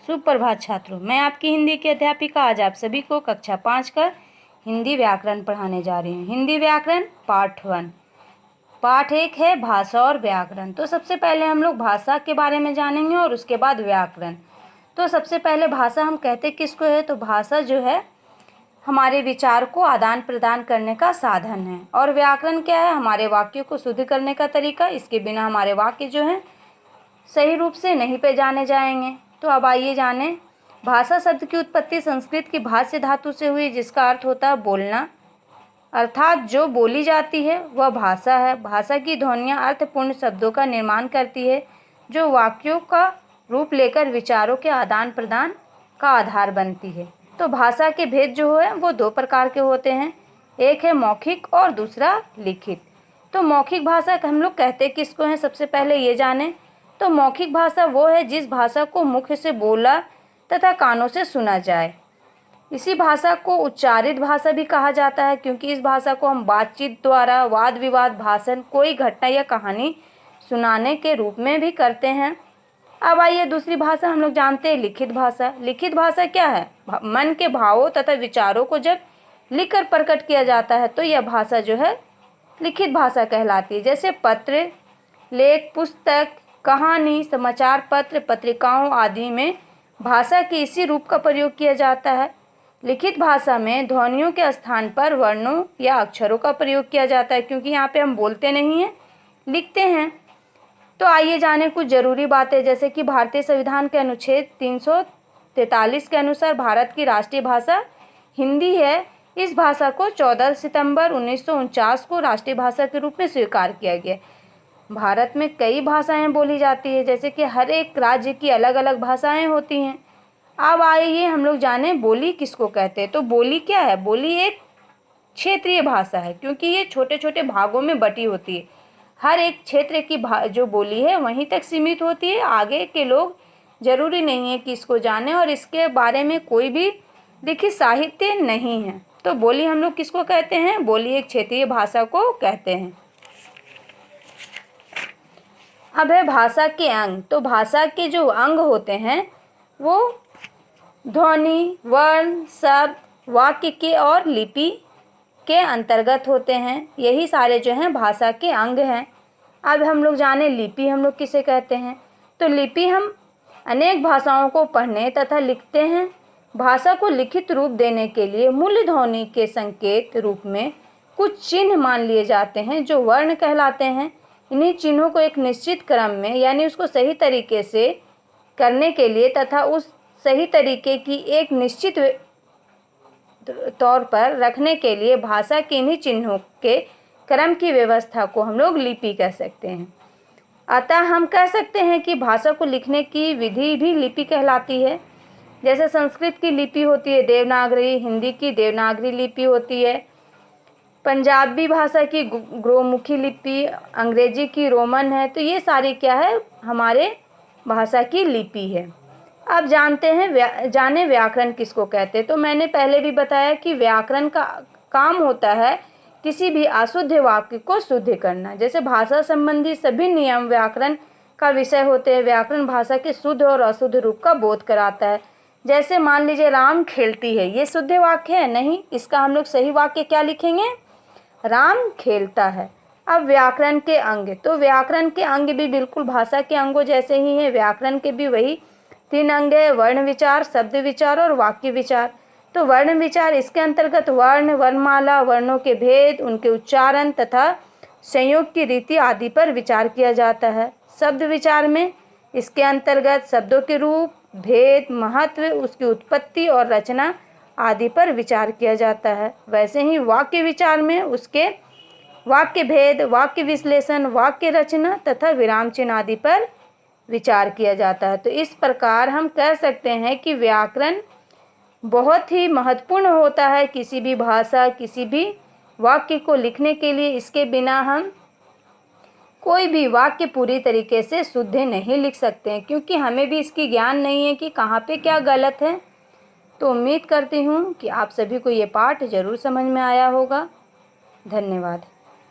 सुप्रभात छात्रों, मैं आपकी हिंदी की अध्यापिका आज आप सभी को कक्षा 5 का हिंदी व्याकरण पढ़ाने जा रही हूँ। हिंदी व्याकरण पाठ 1। पाठ 1 है भाषा और व्याकरण। तो सबसे पहले हम लोग भाषा के बारे में जानेंगे और उसके बाद व्याकरण। तो सबसे पहले भाषा हम कहते किसको है, तो भाषा जो है हमारे विचार को आदान प्रदान करने का साधन है। और व्याकरण क्या है, हमारे वाक्यों को शुद्ध करने का तरीका। इसके बिना हमारे वाक्य जो हैं सही रूप से नहीं पे जाने जाएंगे। तो अब आइए जानें। भाषा शब्द की उत्पत्ति संस्कृत की भाष्य धातु से हुई, जिसका अर्थ होता है बोलना, अर्थात जो बोली जाती है वह भाषा है। भाषा की ध्वनियाँ अर्थपूर्ण शब्दों का निर्माण करती है, जो वाक्यों का रूप लेकर विचारों के आदान प्रदान का आधार बनती है। तो भाषा के भेद जो है वो 2 प्रकार के होते हैं, एक है मौखिक और दूसरा लिखित। तो मौखिक भाषा हम लोग कहते किसको हैं, सबसे पहले ये जानें। तो मौखिक भाषा वो है जिस भाषा को मुख से बोला तथा कानों से सुना जाए। इसी भाषा को उच्चारित भाषा भी कहा जाता है, क्योंकि इस भाषा को हम बातचीत द्वारा वाद विवाद, भाषण, कोई घटना या कहानी सुनाने के रूप में भी करते हैं। अब आइए दूसरी भाषा हम लोग जानते हैं लिखित भाषा। लिखित भाषा क्या है, मन के भावों तथा विचारों को जब लिखकर प्रकट किया जाता है तो यह भाषा जो है लिखित भाषा कहलाती है। जैसे पत्र, लेख, पुस्तक, कहानी, समाचार पत्र, पत्रिकाओं आदि में भाषा के इसी रूप का प्रयोग किया जाता है। लिखित भाषा में ध्वनियों के स्थान पर वर्णों या अक्षरों का प्रयोग किया जाता है, क्योंकि यहाँ पे हम बोलते नहीं हैं, लिखते हैं। तो आइए जानें कुछ ज़रूरी बातें, जैसे कि भारतीय संविधान के अनुच्छेद 343 के अनुसार भारत की राष्ट्रीय भाषा हिंदी है। इस भाषा को 14 सितंबर 1949 को राष्ट्रीय भाषा के रूप में स्वीकार किया गया। भारत में कई भाषाएं बोली जाती है, जैसे कि हर एक राज्य की अलग अलग भाषाएं होती हैं। अब आइए हम लोग जानें बोली किसको कहते हैं। तो बोली क्या है, बोली एक क्षेत्रीय भाषा है, क्योंकि ये छोटे छोटे भागों में बटी होती है। हर एक क्षेत्र की जो बोली है वहीं तक सीमित होती है, आगे के लोग जरूरी नहीं है कि इसको जाने, और इसके बारे में कोई भी लिखित साहित्य नहीं है। तो बोली हम लोग किसको कहते हैं, बोली एक क्षेत्रीय भाषा को कहते हैं। अब है भाषा के अंग। तो भाषा के जो अंग होते हैं वो ध्वनि, वर्ण, शब्द, वाक्य के और लिपि के अंतर्गत होते हैं। यही सारे जो हैं भाषा के अंग हैं। अब हम लोग जाने लिपि हम लोग किसे कहते हैं। तो लिपि हम अनेक भाषाओं को पढ़ने तथा लिखते हैं। भाषा को लिखित रूप देने के लिए मूल ध्वनि के संकेत रूप में कुछ चिन्ह मान लिए जाते हैं, जो वर्ण कहलाते हैं। इन्हीं चिन्हों को एक निश्चित क्रम में, यानी उसको सही तरीके से करने के लिए तथा उस सही तरीके की एक निश्चित तौर पर रखने के लिए भाषा के इन्हीं चिन्हों के क्रम की व्यवस्था को हम लोग लिपि कह सकते हैं। अतः हम कह सकते हैं कि भाषा को लिखने की विधि भी लिपि कहलाती है। जैसे संस्कृत की लिपि होती है देवनागरी, हिंदी की देवनागरी लिपि होती है, पंजाबी भाषा की गुरुमुखी लिपि, अंग्रेजी की रोमन है। तो ये सारी क्या है, हमारे भाषा की लिपि है। अब जानते हैं जाने व्याकरण किसको कहते हैं। तो मैंने पहले भी बताया कि व्याकरण का काम होता है किसी भी अशुद्ध वाक्य को शुद्ध करना। जैसे भाषा संबंधी सभी नियम व्याकरण का विषय होते हैं। व्याकरण भाषा के शुद्ध और अशुद्ध रूप का बोध कराता है। जैसे मान लीजिए राम खेलती है, ये शुद्ध वाक्य है नहीं, इसका हम लोग सही वाक्य क्या लिखेंगे, राम खेलता है। अब व्याकरण के अंग। तो व्याकरण के अंग भी बिल्कुल भाषा के अंगों जैसे ही हैं। व्याकरण के भी वही 3 अंग है, वर्ण विचार, शब्द विचार और वाक्य विचार। तो वर्ण विचार, इसके अंतर्गत वर्ण, वर्णमाला, वर्णों के भेद, उनके उच्चारण तथा संयोग की रीति आदि पर विचार किया जाता है। शब्द विचार में इसके अंतर्गत शब्दों के रूप, भेद, महत्व, उसकी उत्पत्ति और रचना आदि पर विचार किया जाता है। वैसे ही वाक्य विचार में उसके वाक्य भेद, वाक्य विश्लेषण, वाक्य रचना तथा विराम चिन्ह आदि पर विचार किया जाता है। तो इस प्रकार हम कह सकते हैं कि व्याकरण बहुत ही महत्वपूर्ण होता है किसी भी भाषा, किसी भी वाक्य को लिखने के लिए। इसके बिना हम कोई भी वाक्य पूरी तरीके से शुद्ध नहीं लिख सकते हैं, क्योंकि हमें भी इसकी ज्ञान नहीं है कि कहाँ पे क्या गलत है। तो उम्मीद करती हूँ कि आप सभी को ये पाठ ज़रूर समझ में आया होगा। धन्यवाद।